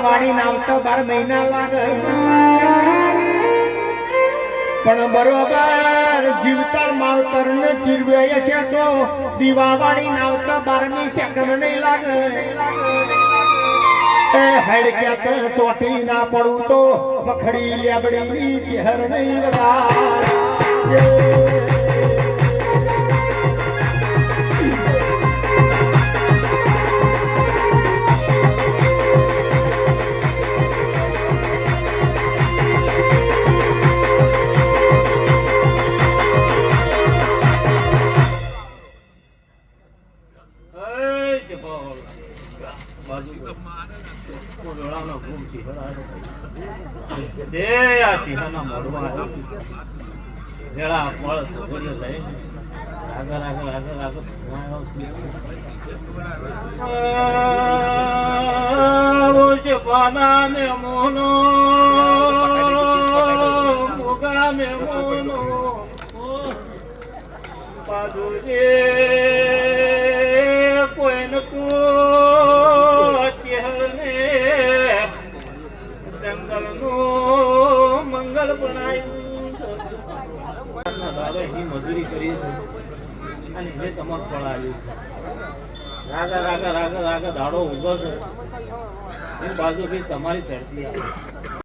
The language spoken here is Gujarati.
વાણી નાવતા 12 મહિના લાગે પણ બરોબર જીવતર માવતર ને જીરવે છે તો દીવાવાળી નાવતા 12મી સેકન્ડ નહીં લાગે એ હડક્યા તે ચોટી ના પડું તો વખડી લેબડીની ચહેર નહીં વગાડ કોઈ ન જંગલ નું મંગલ બનાવ્યું મજૂરી કરી છે અને જે તમારું ફળ આવ્યું છે રાગા દાડો ઉભો છે એ બાજુ બી તમારી ધરતી